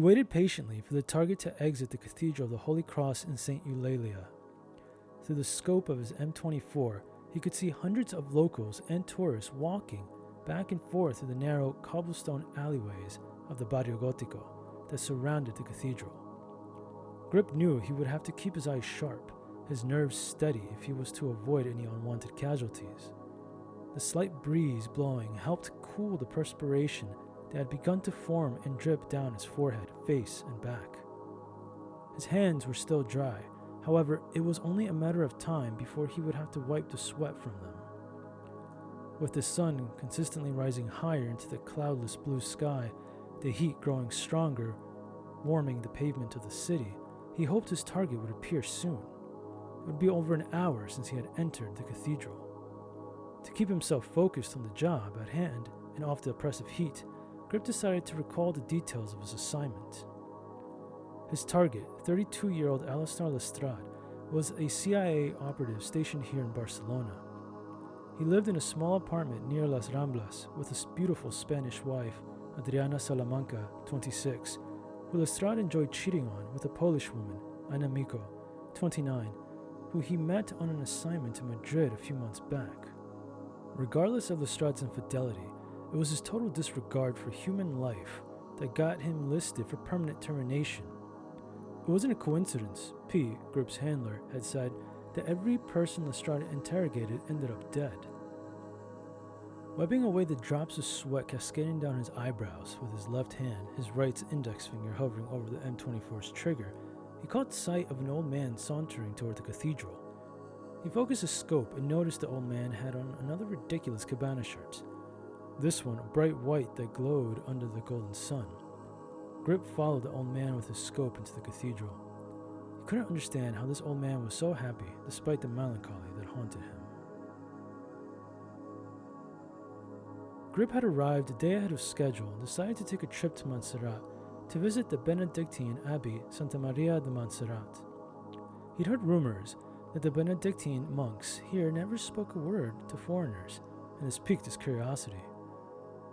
waited patiently for the target to exit the Cathedral of the Holy Cross in St. Eulalia. Through the scope of his M24, he could see hundreds of locals and tourists walking back and forth through the narrow cobblestone alleyways of the Barrio Gótico that surrounded the cathedral. Grip knew he would have to keep his eyes sharp, his nerves steady if he was to avoid any unwanted casualties. The slight breeze blowing helped cool the perspiration that had begun to form and drip down his forehead, face, and back. His hands were still dry, however, it was only a matter of time before he would have to wipe the sweat from them. With the sun consistently rising higher into the cloudless blue sky, the heat growing stronger, warming the pavement of the city, he hoped his target would appear soon. It would be over an hour since he had entered the cathedral. To keep himself focused on the job at hand and off the oppressive heat, Grip decided to recall the details of his assignment. His target, 32-year-old Alistar Lestrade, was a CIA operative stationed here in Barcelona. He lived in a small apartment near Las Ramblas with a beautiful Spanish wife, Adriana Salamanca, 26, who Lestrade enjoyed cheating on with a Polish woman, Ana Miko, 29, who he met on an assignment in Madrid a few months back. Regardless of Lestrade's infidelity, it was his total disregard for human life that got him listed for permanent termination. It wasn't a coincidence, P, Grip's handler, had said, that every person Lestrade interrogated ended up dead. Wiping away the drops of sweat cascading down his eyebrows with his left hand, his right index finger hovering over the M24's trigger, he caught sight of an old man sauntering toward the cathedral. He focused his scope and noticed the old man had on another ridiculous cabana shirt. This one bright white that glowed under the golden sun. Grip followed the old man with his scope into the cathedral. He couldn't understand how this old man was so happy despite the melancholy that haunted him. Grip had arrived a day ahead of schedule and decided to take a trip to Montserrat to visit the Benedictine Abbey Santa Maria de Montserrat. He'd heard rumors that the Benedictine monks here never spoke a word to foreigners, and this piqued his curiosity.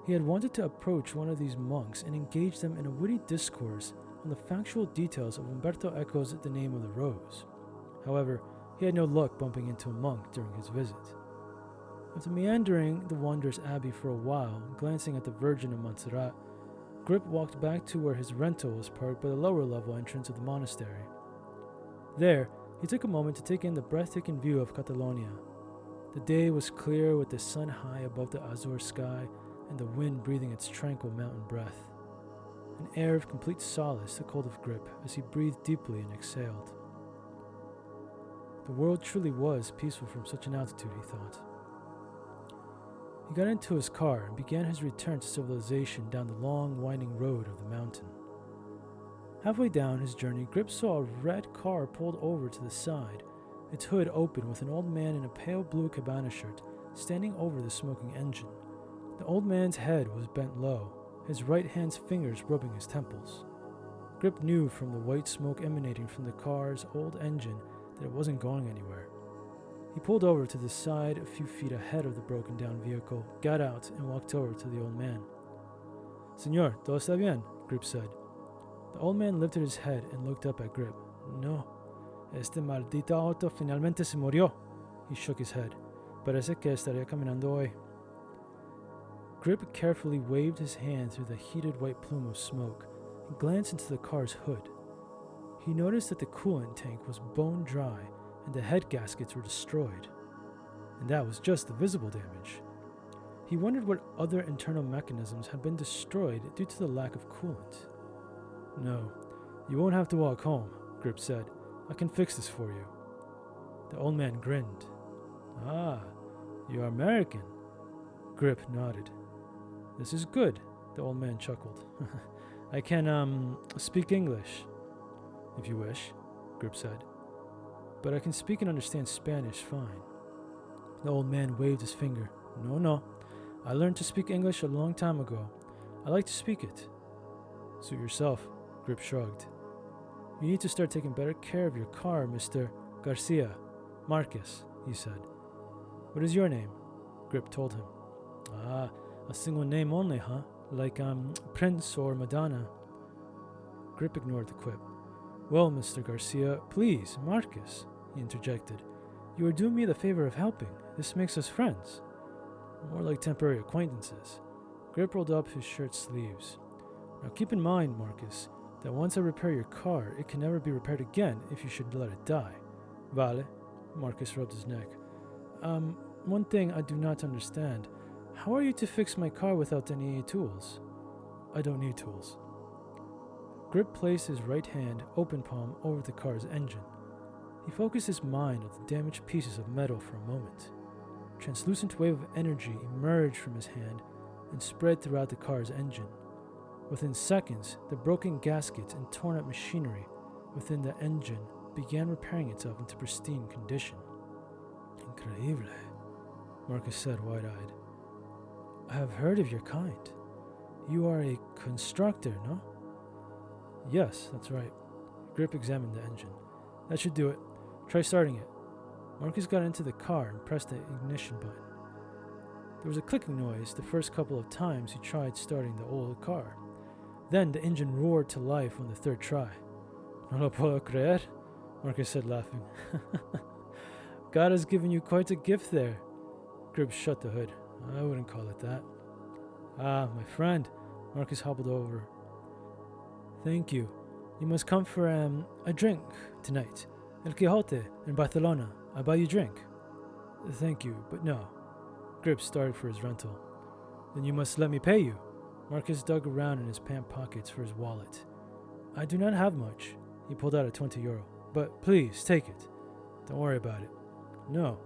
He had wanted to approach one of these monks and engage them in a witty discourse on the factual details of Umberto Eco's The Name of the Rose. However, he had no luck bumping into a monk during his visit. After meandering the wondrous abbey for a while, glancing at the Virgin of Montserrat, Grip walked back to where his rental was parked by the lower-level entrance of the monastery. There, he took a moment to take in the breathtaking view of Catalonia. The day was clear with the sun high above the azure sky and the wind breathing its tranquil mountain breath. An air of complete solace took hold of Grip as he breathed deeply and exhaled. The world truly was peaceful from such an altitude, he thought. He got into his car and began his return to civilization down the long, winding road of the mountain. Halfway down his journey, Grip saw a red car pulled over to the side, its hood open with an old man in a pale blue cabana shirt standing over the smoking engine. The old man's head was bent low, his right hand's fingers rubbing his temples. Grip knew from the white smoke emanating from the car's old engine that it wasn't going anywhere. He pulled over to the side a few feet ahead of the broken-down vehicle, got out, and walked over to the old man. "Señor, todo está bien?" Grip said. The old man lifted his head and looked up at Grip. "No, este maldito auto finalmente se murió." He shook his head. "Parece que estaría caminando hoy." Grip carefully waved his hand through the heated white plume of smoke and glanced into the car's hood. He noticed that the coolant tank was bone dry and the head gaskets were destroyed. And that was just the visible damage. He wondered what other internal mechanisms had been destroyed due to the lack of coolant. "No, you won't have to walk home," Grip said. "I can fix this for you." The old man grinned. "Ah, you are American." Grip nodded. "This is good," the old man chuckled. "I can, speak English." "If you wish," Grip said. "But I can speak and understand Spanish fine." The old man waved his finger. No, I learned to speak English a long time ago. I like to speak it." "Suit yourself," Grip shrugged. "You need to start taking better care of your car, Mr. Garcia. Marcus," he said. "What is your name?" Grip told him. "Ah, a single name only, huh? Like, Prince or Madonna." Grip ignored the quip. Well, Mr. Garcia, please, Marcus, he interjected. You are doing me the favor of helping. This makes us friends. More like temporary acquaintances. Grip rolled up his shirt sleeves. Now keep in mind, Marcus, that once I repair your car, it can never be repaired again if you should let it die. Vale? Marcus rubbed his neck. One thing I do not understand. How are you to fix my car without any tools? I don't need tools. Grip placed his right hand, open palm, over the car's engine. He focused his mind on the damaged pieces of metal for a moment. A translucent wave of energy emerged from his hand and spread throughout the car's engine. Within seconds, the broken gaskets and torn-up machinery within the engine began repairing itself into pristine condition. Increíble, Marcus said, wide-eyed. I have heard of your kind. You are a constructor, no? Yes, that's right. Grip examined the engine. That should do it. Try starting it. Marcus got into the car and pressed the ignition button. There was a clicking noise the first couple of times he tried starting the old car. Then the engine roared to life on the third try. No lo puedo creer, Marcus said, laughing. God has given you quite a gift there. Grip shut the hood. I wouldn't call it that. Ah, my friend. Marcus hobbled over. Thank you. You must come for a drink tonight. El Quijote in Barcelona. I'll buy you a drink. Thank you, but no. Grip started for his rental. Then you must let me pay you. Marcus dug around in his pant pockets for his wallet. I do not have much. He pulled out a 20 euro. But please, take it. Don't worry about it. No,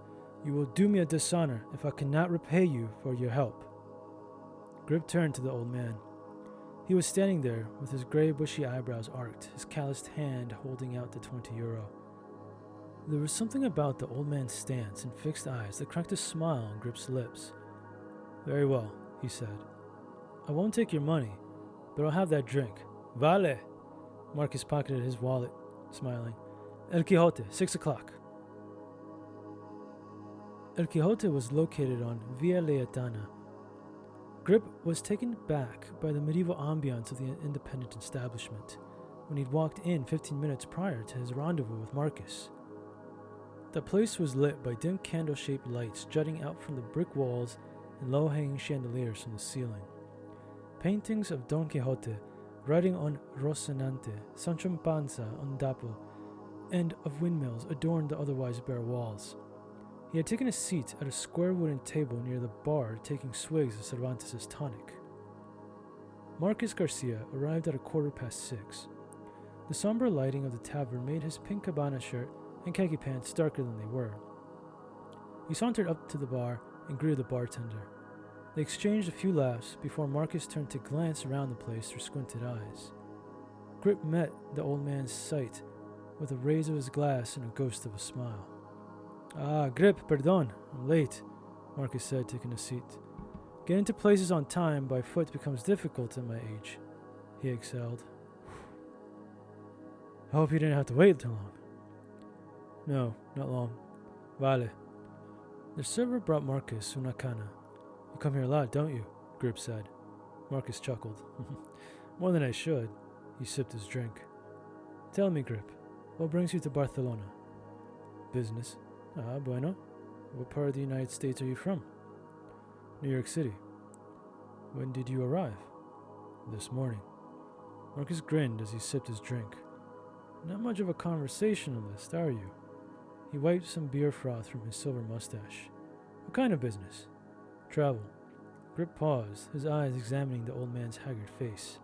you will do me a dishonor if I cannot repay you for your help. Grip turned to the old man. He was standing there with his gray bushy eyebrows arched, his calloused hand holding out the 20 euro. There was something about the old man's stance and fixed eyes that cracked a smile on Grip's lips. Very well, he said. I won't take your money, but I'll have that drink. Vale! Marcus pocketed his wallet, smiling. El Quijote, 6 o'clock. El Quijote was located on Via Layetana. Grip was taken back by the medieval ambiance of the independent establishment when he'd walked in 15 minutes prior to his rendezvous with Marcus. The place was lit by dim candle-shaped lights jutting out from the brick walls and low-hanging chandeliers from the ceiling. Paintings of Don Quixote riding on Rocinante, Sancho Panza on Dapo, and of windmills adorned the otherwise bare walls. He had taken a seat at a square wooden table near the bar, taking swigs of Cervantes' tonic. Marcus Garcia arrived at 6:15. The somber lighting of the tavern made his pink cabana shirt and khaki pants darker than they were. He sauntered up to the bar and greeted the bartender. They exchanged a few laughs before Marcus turned to glance around the place through squinted eyes. Grip met the old man's sight with a raise of his glass and a ghost of a smile. Ah, Grip, perdón, I'm late, Marcus said, taking a seat. Getting to places on time by foot becomes difficult at my age, he exhaled. I hope you didn't have to wait too long. No, not long. Vale. The server brought Marcus una cana. You come here a lot, don't you? Grip said. Marcus chuckled. More than I should. He sipped his drink. Tell me, Grip, what brings you to Barcelona? Business. Ah, bueno. What part of the United States are you from? New York City. When did you arrive? This morning. Marcus grinned as he sipped his drink. Not much of a conversationalist, are you? He wiped some beer froth from his silver mustache. What kind of business? Travel. Grip paused, his eyes examining the old man's haggard face.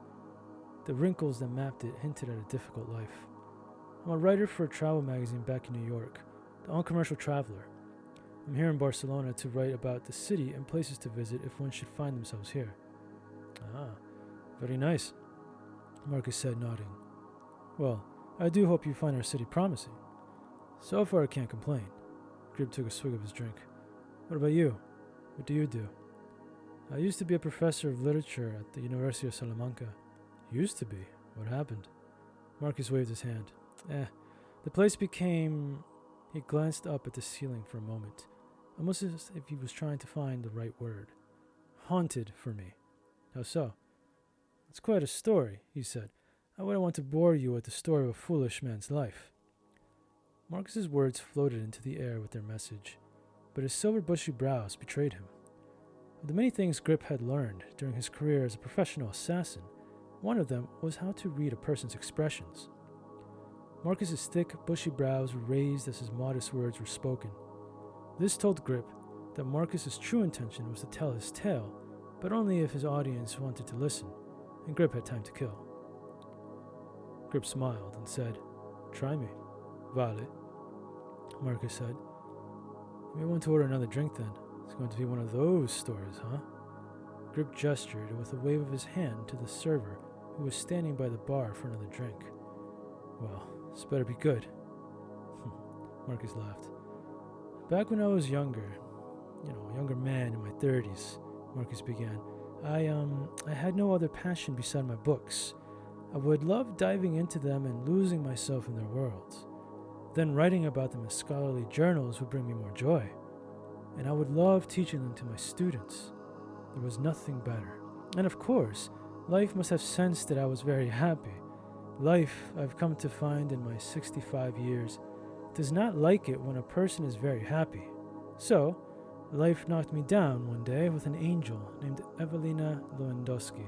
The wrinkles that mapped it hinted at a difficult life. I'm a writer for a travel magazine back in New York, the Uncommercial Traveler. I'm here in Barcelona to write about the city and places to visit if one should find themselves here. Ah, very nice, Marcus said, nodding. Well, I do hope you find our city promising. So far I can't complain. Grip took a swig of his drink. What about you? What do you do? I used to be a professor of literature at the University of Salamanca. Used to be? What happened? Marcus waved his hand. The place became... He glanced up at the ceiling for a moment, almost as if he was trying to find the right word. Haunted for me. How so? It's quite a story, he said. I wouldn't want to bore you with the story of a foolish man's life. Marcus's words floated into the air with their message, but his silver bushy brows betrayed him. Of the many things Grip had learned during his career as a professional assassin, one of them was how to read a person's expressions. Marcus's thick, bushy brows were raised as his modest words were spoken. This told Grip that Marcus's true intention was to tell his tale, but only if his audience wanted to listen, and Grip had time to kill. Grip smiled and said, "Try me, Vale." Marcus said, "You may want to order another drink then. It's going to be one of those stories, huh?" Grip gestured with a wave of his hand to the server who was standing by the bar for another drink. "Well, this better be good." Marcus laughed. "Back when I was younger man in my 30s, Marcus began, I had no other passion beside my books. I would love diving into them and losing myself in their worlds. Then writing about them in scholarly journals would bring me more joy. And I would love teaching them to my students. There was nothing better. And of course, life must have sensed that I was very happy. Life, I've come to find in my 65 years, does not like it when a person is very happy. So, life knocked me down one day with an angel named Evelina Lewandowski."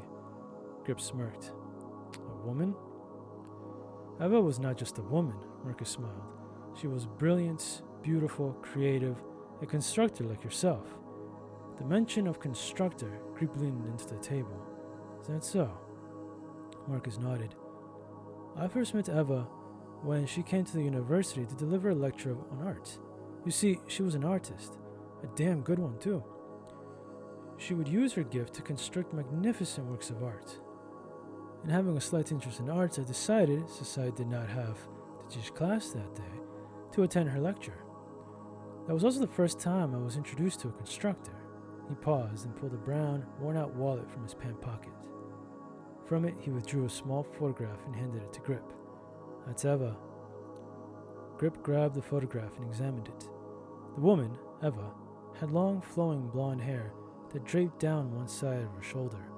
Grip smirked. "A woman?" "Eva was not just a woman," Marcus smiled. "She was brilliant, beautiful, creative, a constructor like yourself." The mention of constructor, Grip leaned into the table. "Is that so?" Marcus nodded. "I first met Eva when she came to the university to deliver a lecture on art. You see, she was an artist. A damn good one, too. She would use her gift to construct magnificent works of art. And having a slight interest in arts, I decided, since I did not have to teach class that day, to attend her lecture. That was also the first time I was introduced to a constructor." He paused and pulled a brown, worn-out wallet from his pant pocket. From it, he withdrew a small photograph and handed it to Grip. "That's Eva." Grip grabbed the photograph and examined it. The woman, Eva, had long, flowing blonde hair that draped down one side of her shoulder.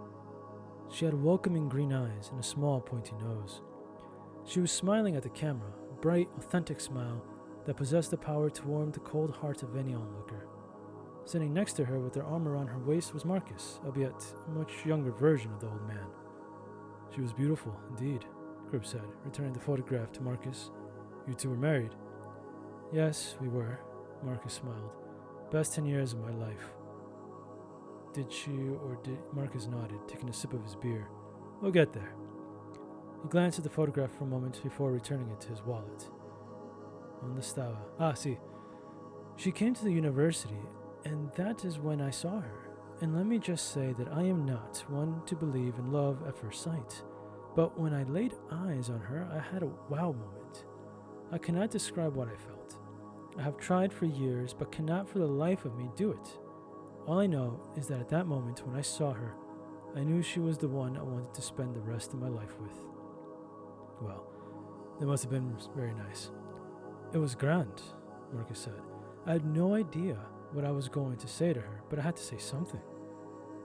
She had welcoming green eyes and a small, pointy nose. She was smiling at the camera, a bright, authentic smile that possessed the power to warm the cold heart of any onlooker. Sitting next to her with her arm around her waist was Marcus, albeit a much younger version of the old man. "She was beautiful, indeed," Grip said, returning the photograph to Marcus. "You two were married?" "Yes, we were," Marcus smiled. "Best 10 years of my life." Did Marcus nodded, taking a sip of his beer. "We'll get there." He glanced at the photograph for a moment before returning it to his wallet. "¿Dónde estaba? Ah, sí. She came to the university, and that is when I saw her. And let me just say that I am not one to believe in love at first sight. But when I laid eyes on her, I had a wow moment. I cannot describe what I felt. I have tried for years, but cannot for the life of me do it. All I know is that at that moment when I saw her, I knew she was the one I wanted to spend the rest of my life with." "Well, that must have been very nice." "It was grand," Marcus said. "I had no idea what I was going to say to her, but I had to say something.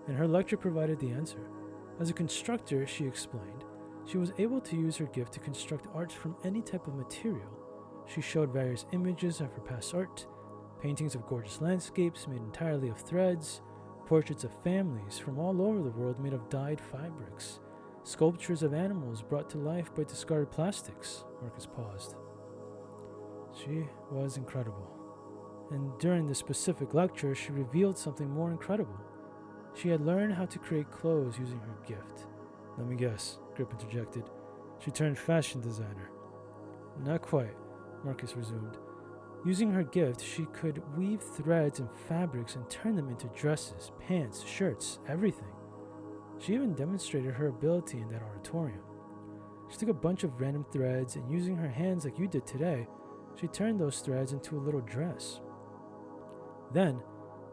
And her lecture provided the answer. As a constructor, she explained, she was able to use her gift to construct art from any type of material. She showed various images of her past art, paintings of gorgeous landscapes made entirely of threads, portraits of families from all over the world made of dyed fabrics, sculptures of animals brought to life by discarded plastics." Marcus paused. "She was incredible. And during this specific lecture, she revealed something more incredible. She had learned how to create clothes using her gift." "Let me guess," Grip interjected. "She turned fashion designer." "Not quite," Marcus resumed. "Using her gift, she could weave threads and fabrics and turn them into dresses, pants, shirts, everything. She even demonstrated her ability in that auditorium. She took a bunch of random threads and using her hands like you did today, she turned those threads into a little dress. Then,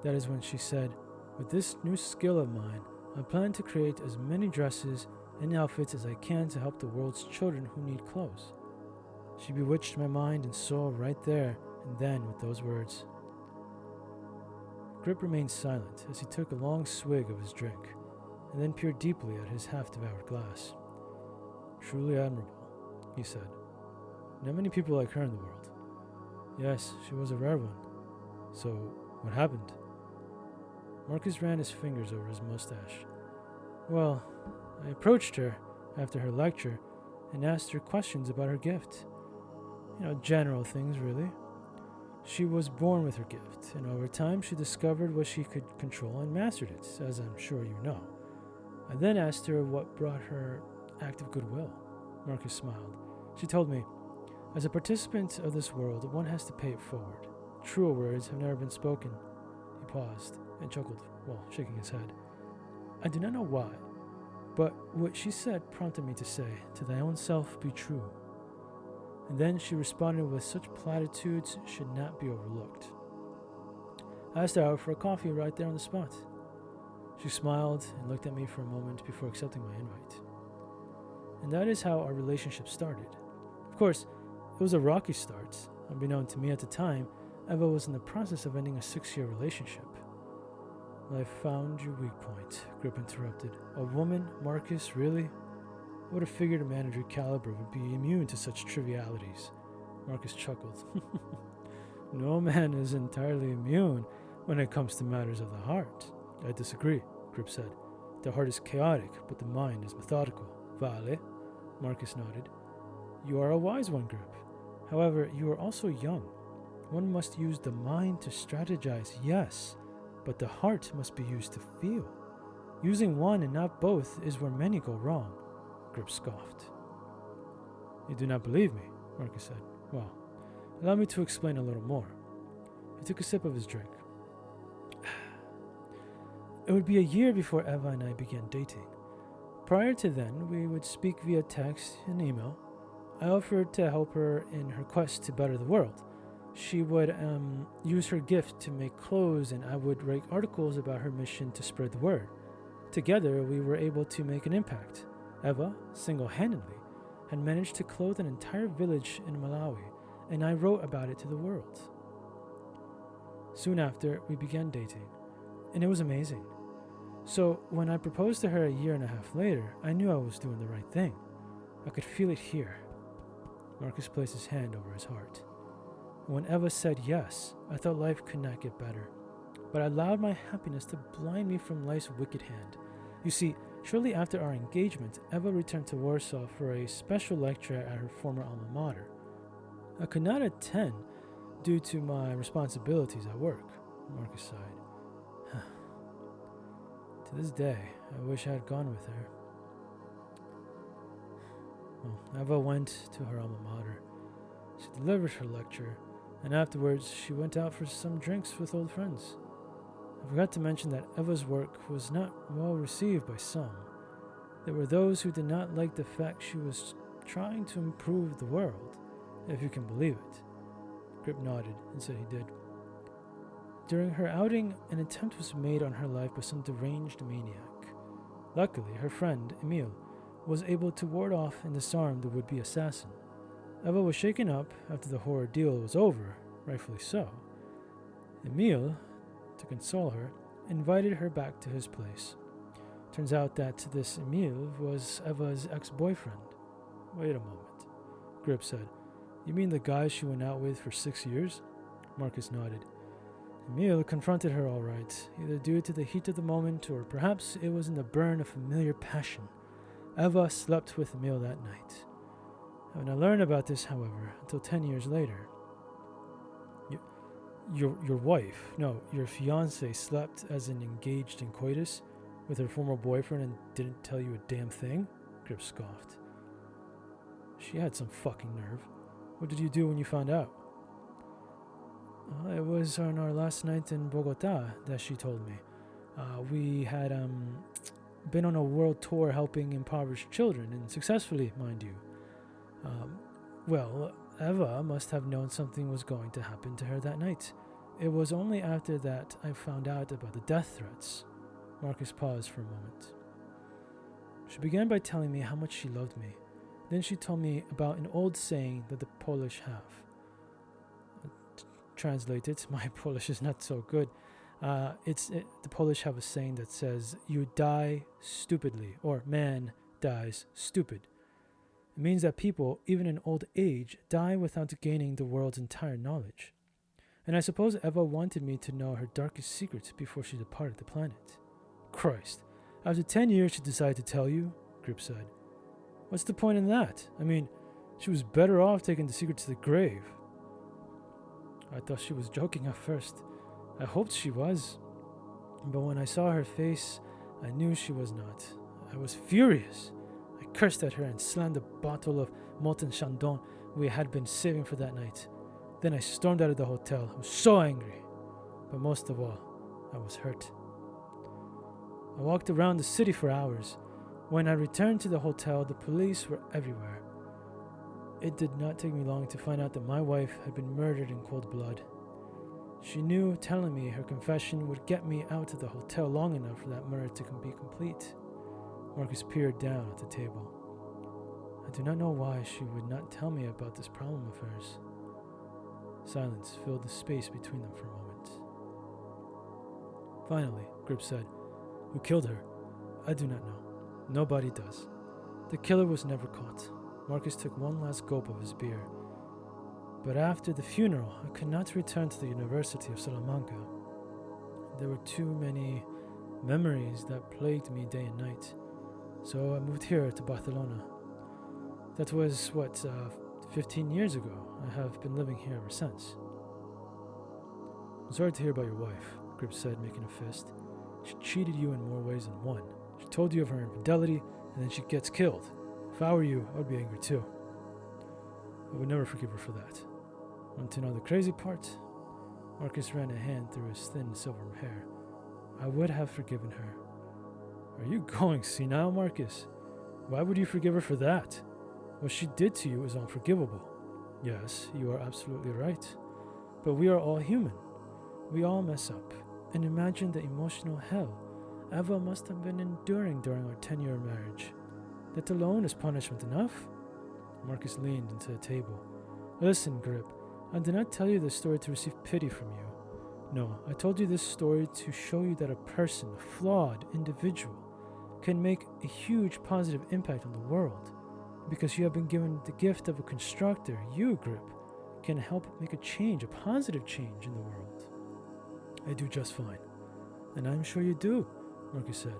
that is when she said, 'With this new skill of mine, I plan to create as many dresses and outfits as I can to help the world's children who need clothes.' She bewitched my mind and soul right there and then with those words." Grip remained silent as he took a long swig of his drink, and then peered deeply at his half-devoured glass. Truly admirable, he said. Not many people like her in the world. Yes, she was a rare one. So, what happened? Marcus ran his fingers over his mustache. Well, I approached her after her lecture and asked her questions about her gift. General things, really. She was born with her gift, and over time she discovered what she could control and mastered it, as I'm sure you know. I then asked her what brought her act of goodwill. Marcus smiled. She told me, as a participant of this world, one has to pay it forward. Truer words have never been spoken. He paused and chuckled while shaking his head. I do not know why, but what she said prompted me to say, to thy own self be true. And then she responded with such platitudes should not be overlooked. I asked her out for a coffee right there on the spot. She smiled and looked at me for a moment before accepting my invite. And that is how our relationship started. Of course, it was a rocky start. Unbeknown to me at the time, Eva was in the process of ending a 6-year relationship. I found your weak point, Grip interrupted. A woman, Marcus, really? I would have figured a man of your caliber would be immune to such trivialities. Marcus chuckled. No man is entirely immune when it comes to matters of the heart. I disagree, Grip said. The heart is chaotic, but the mind is methodical. Vale? Marcus nodded. You are a wise one, Grip. However, you are also young. One must use the mind to strategize, yes, but the heart must be used to feel. Using one and not both is where many go wrong. Grip scoffed. You do not believe me, Marcus said. Well, allow me to explain a little more. He took a sip of his drink. It would be a year before Eva and I began dating. Prior to then, we would speak via text and email. I offered to help her in her quest to better the world. She would use her gift to make clothes, and I would write articles about her mission to spread the word. Together, we were able to make an impact. Eva, single-handedly, had managed to clothe an entire village in Malawi, and I wrote about it to the world. Soon after, we began dating, and it was amazing. So, when I proposed to her a year and a half later, I knew I was doing the right thing. I could feel it here. Marcus placed his hand over his heart. When Eva said yes, I thought life could not get better. But I allowed my happiness to blind me from life's wicked hand. You see, shortly after our engagement, Eva returned to Warsaw for a special lecture at her former alma mater. I could not attend due to my responsibilities at work, Marcus sighed. To this day, I wish I had gone with her. Well, Eva went to her alma mater. She delivered her lecture, and afterwards she went out for some drinks with old friends. I forgot to mention that Eva's work was not well received by some. There were those who did not like the fact she was trying to improve the world, if you can believe it. Grip nodded and said he did. During her outing, an attempt was made on her life by some deranged maniac. Luckily, her friend, Emile, was able to ward off and disarm the would-be assassin. Eva was shaken up after the horror deal was over, rightfully so. Emile, to console her, invited her back to his place. Turns out that this Emile was Eva's ex-boyfriend. Wait a moment, Grip said. You mean the guy she went out with for 6 years? Marcus nodded. Emile confronted her all right, either due to the heat of the moment or perhaps it was in the burn of familiar passion. Eva slept with Emile that night. I would not learn about this, however, until 10 years later. Your wife, no, your fiancé slept as an engaged in coitus with her former boyfriend and didn't tell you a damn thing? Grip scoffed. She had some fucking nerve. What did you do when you found out? It was on our last night in Bogota that she told me. We had been on a world tour helping impoverished children, and successfully, mind you. Well, Eva must have known something was going to happen to her that night. It was only after that I found out about the death threats. Marcus paused for a moment. She began by telling me how much she loved me. Then she told me about an old saying that the Polish have. Translated, my Polish is not so good. The Polish have a saying that says, you die stupidly, or man dies stupid. It means that people, even in old age, die without gaining the world's entire knowledge. And I suppose Eva wanted me to know her darkest secrets before she departed the planet. Christ, after 10 years she decided to tell you? Grip said. What's the point in that? I mean, she was better off taking the secret to the grave. I thought she was joking at first. I hoped she was. But when I saw her face, I knew she was not. I was furious. I cursed at her and slammed a bottle of molten chandon we had been saving for that night. Then I stormed out of the hotel. I was so angry. But most of all, I was hurt. I walked around the city for hours. When I returned to the hotel, the police were everywhere. It did not take me long to find out that my wife had been murdered in cold blood. She knew telling me her confession would get me out of the hotel long enough for that murder to be complete. Marcus peered down at the table. I do not know why she would not tell me about this problem of hers. Silence filled the space between them for a moment. Finally, Grip said, Who killed her? I do not know. Nobody does. The killer was never caught. Marcus took one last gulp of his beer. But after the funeral, I could not return to the University of Salamanca. There were too many memories that plagued me day and night. So I moved here to Barcelona. That was, 15 years ago. I have been living here ever since. I'm sorry to hear about your wife, Grip said, making a fist. She cheated you in more ways than one. She told you of her infidelity, and then she gets killed. If I were you, I would be angry too. I would never forgive her for that. Want to know the crazy part? Marcus ran a hand through his thin silver hair. I would have forgiven her. Are you going senile, Marcus? Why would you forgive her for that? What she did to you is unforgivable. Yes, you are absolutely right. But we are all human. We all mess up. And imagine the emotional hell Eva must have been enduring during our 10-year marriage. That alone is punishment enough? Marcus leaned into the table. Listen, Grip, I did not tell you this story to receive pity from you. No, I told you this story to show you that a person, a flawed individual, can make a huge positive impact on the world. Because you have been given the gift of a constructor, you, Grip, can help make a change, a positive change in the world. I do just fine. And I'm sure you do, Marcus said.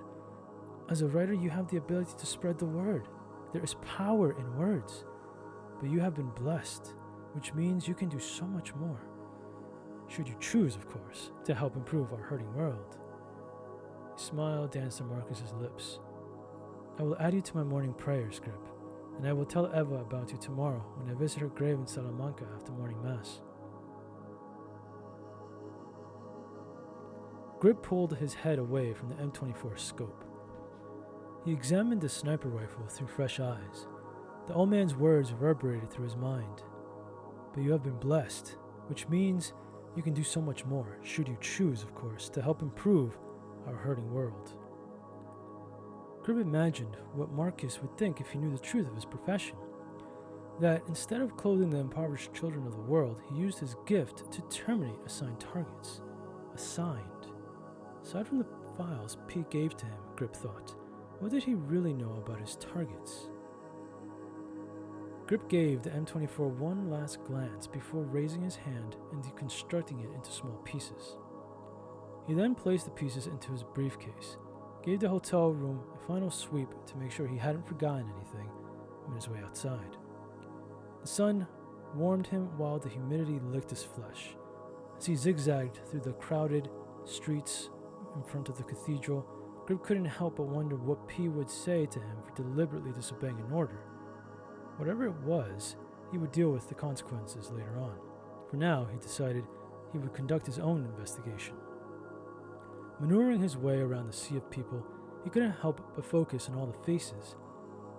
As a writer, you have the ability to spread the word. There is power in words. But you have been blessed, which means you can do so much more. Should you choose, of course, to help improve our hurting world. A smile danced on Marcus's lips. I will add you to my morning prayers, Grip, and I will tell Eva about you tomorrow when I visit her grave in Salamanca after morning mass. Grip pulled his head away from the M24 scope. He examined the sniper rifle through fresh eyes. The old man's words reverberated through his mind. But you have been blessed, which means you can do so much more, should you choose, of course, to help improve our hurting world. Grip imagined what Marcus would think if he knew the truth of his profession. That instead of clothing the impoverished children of the world, he used his gift to terminate assigned targets. Assigned. Aside from the files Pete gave to him, Grip thought, what did he really know about his targets? Grip gave the M24 one last glance before raising his hand and deconstructing it into small pieces. He then placed the pieces into his briefcase, gave the hotel room a final sweep to make sure he hadn't forgotten anything on his way outside. The sun warmed him while the humidity licked his flesh. As he zigzagged through the crowded streets in front of the cathedral, Grip couldn't help but wonder what P would say to him for deliberately disobeying an order. Whatever it was, he would deal with the consequences later on. For now, he decided he would conduct his own investigation. Maneuvering his way around the sea of people, he couldn't help but focus on all the faces.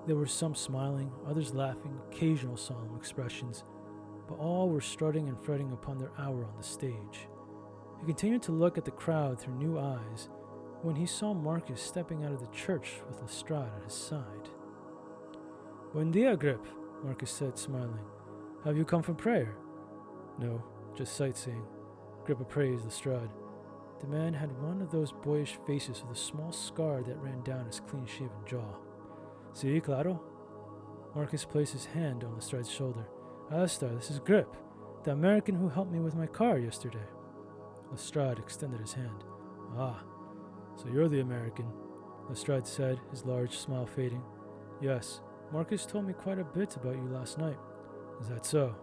There were some smiling, others laughing, occasional solemn expressions, but all were strutting and fretting upon their hour on the stage. He continued to look at the crowd through new eyes when he saw Marcus stepping out of the church with Lestrade at his side. Buen dia, Grip, Marcus said, smiling. Have you come for prayer? No, just sightseeing. Grip appraised Lestrade. The man had one of those boyish faces with a small scar that ran down his clean-shaven jaw. Sí, claro. Marcus placed his hand on Lestrade's shoulder. Alistair, this is Grip, the American who helped me with my car yesterday. Lestrade extended his hand. Ah, so you're the American, Lestrade said, his large smile fading. Yes, Marcus told me quite a bit about you last night. Is that so?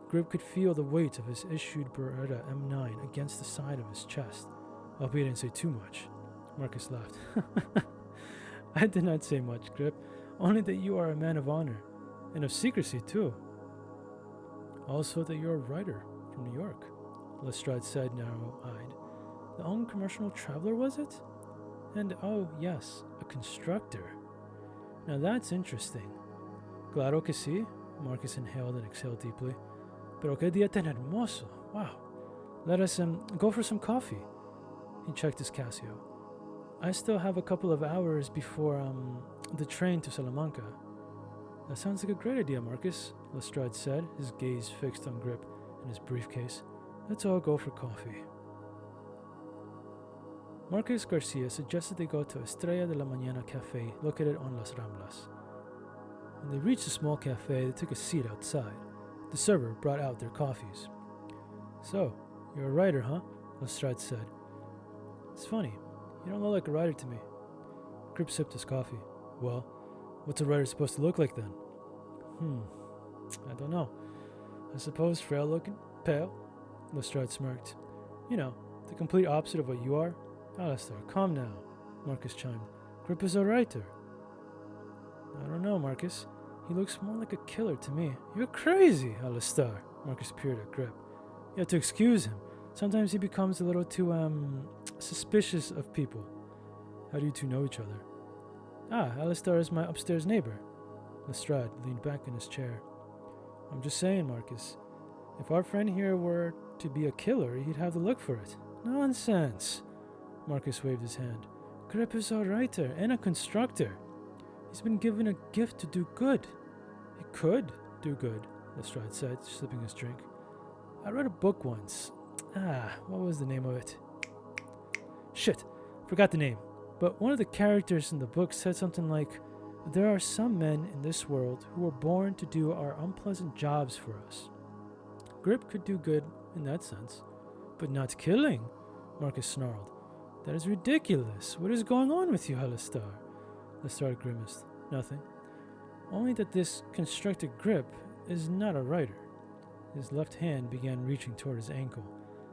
Grip could feel the weight of his issued Beretta M9 against the side of his chest. I hope he didn't say too much. Marcus laughed. I did not say much, Grip, only that you are a man of honor, and of secrecy too. Also that you're a writer from New York, Lestrade said, narrow-eyed. The own commercial traveler, was it? And oh, yes, a constructor. Now that's interesting. Claro que sí, Marcus inhaled and exhaled deeply. Pero que día tan hermoso. Wow. Let us go for some coffee. He checked his Casio. I still have a couple of hours before the train to Salamanca. That sounds like a great idea, Marcus, Lestrade said, his gaze fixed on Grip and his briefcase. Let's all go for coffee. Marcus Garcia suggested they go to Estrella de la Mañana Cafe located on Las Ramblas. When they reached the small cafe, they took a seat outside. The server brought out their coffees. So, you're a writer, huh? Lestrade said. It's funny. You don't look like a writer to me. Grip sipped his coffee. Well, what's a writer supposed to look like then? I don't know. I suppose frail looking, pale. Lestrade smirked. You know, the complete opposite of what you are. Alistair, calm now, Marcus chimed. Grip is a writer. I don't know, Marcus. He looks more like a killer to me. You're crazy, Alistair. Marcus peered at Grip. You have to excuse him. Sometimes he becomes a little too, suspicious of people. How do you two know each other? Ah, Alistair is my upstairs neighbor. Lestrade leaned back in his chair. I'm just saying, Marcus. If our friend here were to be a killer, he'd have the look for it. Nonsense. Marcus waved his hand. Grip is a writer and a constructor. He's been given a gift to do good. He could do good, Lestrade said, sipping his drink. I read a book once. What was the name of it? Shit, forgot the name. But one of the characters in the book said something like, there are some men in this world who are born to do our unpleasant jobs for us. Grip could do good in that sense, but not killing, Marcus snarled. That is ridiculous. What is going on with you, Alistair? Lestrade grimaced. Nothing. Only that this constructed Grip is not a writer. His left hand began reaching toward his ankle.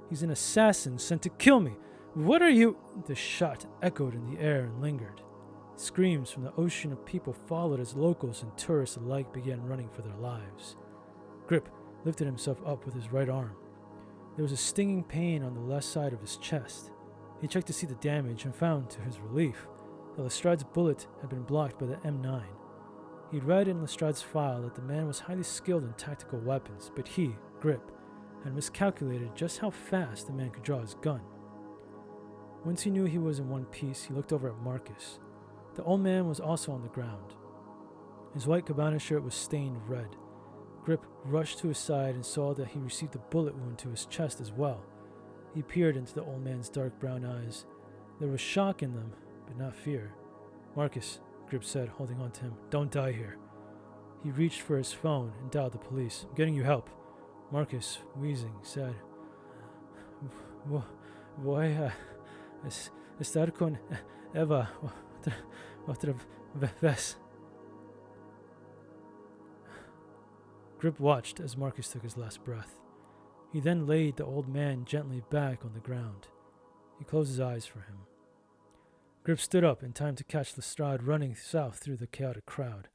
He's an assassin sent to kill me. What are you? The shot echoed in the air and lingered. Screams from the ocean of people followed as locals and tourists alike began running for their lives. Grip lifted himself up with his right arm. There was a stinging pain on the left side of his chest. He checked to see the damage and found, to his relief, that Lestrade's bullet had been blocked by the M9. He'd read in Lestrade's file that the man was highly skilled in tactical weapons, but he, Grip, had miscalculated just how fast the man could draw his gun. Once he knew he was in one piece, he looked over at Marcus. The old man was also on the ground. His white cabana shirt was stained red. Grip rushed to his side and saw that he received a bullet wound to his chest as well. He peered into the old man's dark brown eyes. There was shock in them, but not fear. Marcus, Grip said, holding on to him, don't die here. He reached for his phone and dialed the police. I'm getting you help. Marcus, wheezing, said, Voy a estar con Eva otra vez. Grip watched as Marcus took his last breath. He then laid the old man gently back on the ground. He closed his eyes for him. Grip stood up in time to catch Lestrade running south through the chaotic crowd.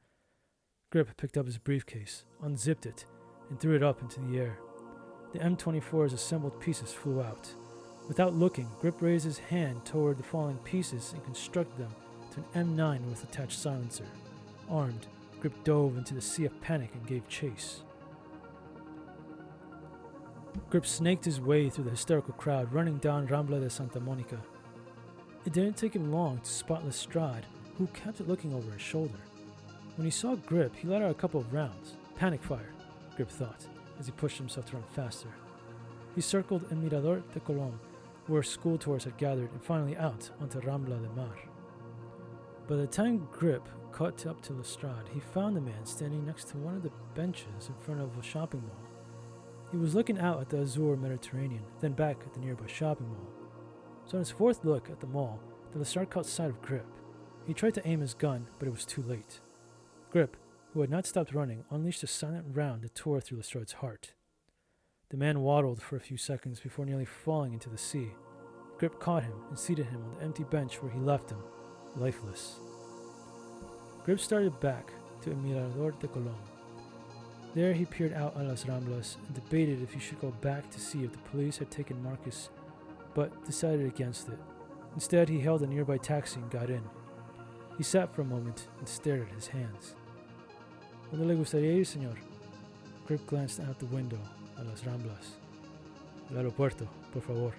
Grip picked up his briefcase, unzipped it, and threw it up into the air. The M24's assembled pieces flew out. Without looking, Grip raised his hand toward the falling pieces and constructed them to an M9 with attached silencer. Armed, Grip dove into the sea of panic and gave chase. Grip snaked his way through the hysterical crowd, running down Rambla de Santa Monica. It didn't take him long to spot Lestrade, who kept looking over his shoulder. When he saw Grip, he let out a couple of rounds. Panic fire, Grip thought, as he pushed himself to run faster. He circled El Mirador de Colón, where school tourists had gathered, and finally out onto Rambla de Mar. By the time Grip caught up to Lestrade, he found the man standing next to one of the benches in front of a shopping mall. He was looking out at the azure Mediterranean, then back at the nearby shopping mall. So on his fourth look at the mall, the Lestrade caught sight of Grip. He tried to aim his gun, but it was too late. Grip, who had not stopped running, unleashed a silent round that tore through Lestrade's heart. The man waddled for a few seconds before nearly falling into the sea. Grip caught him and seated him on the empty bench where he left him, lifeless. Grip started back to El Mirador de Colón. There he peered out at Las Ramblas and debated if he should go back to see if the police had taken Marcus, but decided against it. Instead, he hailed a nearby taxi and got in. He sat for a moment and stared at his hands. ¿Dónde le gustaría ir, señor? Grip glanced out the window a Las Ramblas. El aeropuerto, por favor.